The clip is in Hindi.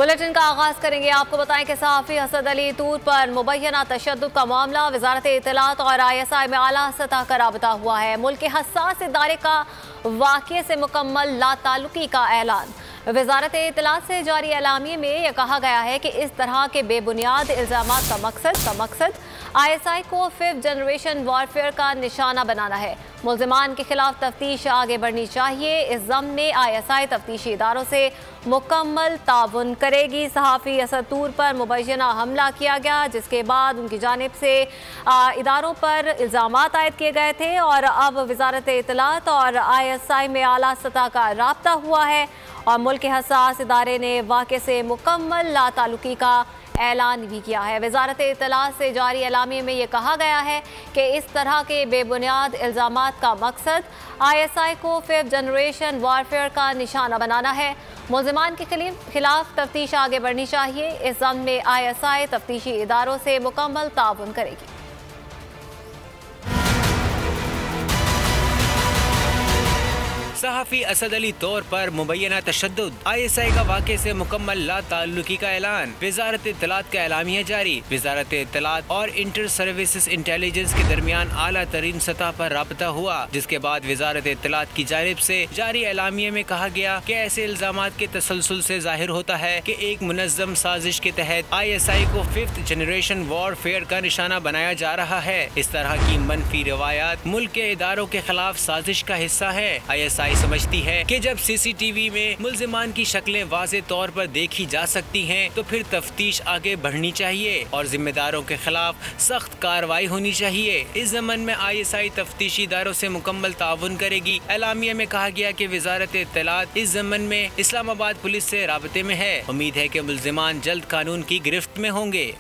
बुलेटिन का आगाज करेंगे। आपको बताएं कि सहाफ़ी असद अली तूर पर मुबैना तशद्दुद का मामला वजारत इत्तलात और ISI में आला सतह का राबता हुआ है। मुल्क के हसास इदारे का वाक़े से मुकम्मल लाताल्लुकी का ऐलान। वजारत इत्तलात से जारी एलामिये में यह कहा गया है कि इस तरह के बेबुनियाद इल्ज़ामात का मकसद ISI को 5th जनरेशन वॉरफेयर का निशाना बनाना है। मुल्ज़िमान के खिलाफ तफ्तीश आगे बढ़नी चाहिए। इस ज़म्न में ISI तफ्तीशी इदारों से मुकम्मल ताउन करेगी। सहाफ़ी असद तूर पर मुबैना हमला किया गया, जिसके बाद उनकी जानिब से इदारों पर इल्ज़ामात आयद किए गए थे और अब वजारत इत्तलात और ISI में आला सतह का राब्ता हुआ है और मुल्क के हसास इदारे ने वाक़े से मुकम्मल लाताल्लुकी का ऐलान भी किया है। वजारत इत्तलात से जारी एलामिये में यह कहा गया है कि इस तरह के बेबुनियाद इल्ज़ामात का मकसद ISI को 5th जनरेशन वॉरफेयर का निशाना बनाना है। मुल्ज़िमान के खिलाफ तफ्तीश आगे बढ़नी चाहिए। इस ज़म्न में ISI तफ्तीशी इदारों से मुकम्मल ताउन करेगी। सहाफ़ी असद अली तौर पर मुबैना तशद्दुद, ISI का वाक़े से मुकम्मल लाताल्लुकी का ऐलान। वजारत इत्तलात का एलामिया जारी। वजारत इत्तलात और इंटर सर्विसेज इंटेलिजेंस के दरमियान आला तरीन सतह पर राब्ता हुआ, जिसके बाद वजारत इत्तलात की जानिब से जारी एलामिये में कहा गया कि ऐसे इल्ज़ामात के तसलसल से जाहिर होता है कि एक मुनज़्ज़म साजिश के तहत ISI को 5th जनरेशन वॉरफेयर का निशाना बनाया जा रहा है। इस तरह की मनफी रवायात मुल्क के इदारों के खिलाफ साजिश का हिस्सा है। ISI समझती है कि जब CCTV में मुल्ज़िमान की शक्लें वाज़े तौर पर देखी जा सकती हैं, तो फिर तफ्तीश आगे बढ़नी चाहिए और जिम्मेदारों के खिलाफ सख्त कार्रवाई होनी चाहिए। इस ज़मन में ISI तफ्तीशी इदारों से मुकम्मल ताउन करेगी। एलामिया में कहा गया कि वजारत इत्तलात इस ज़मन में इस्लामाबाद पुलिस से राबते में है। उम्मीद है कि मुल्ज़िमान जल्द कानून की गिरफ्त में होंगे।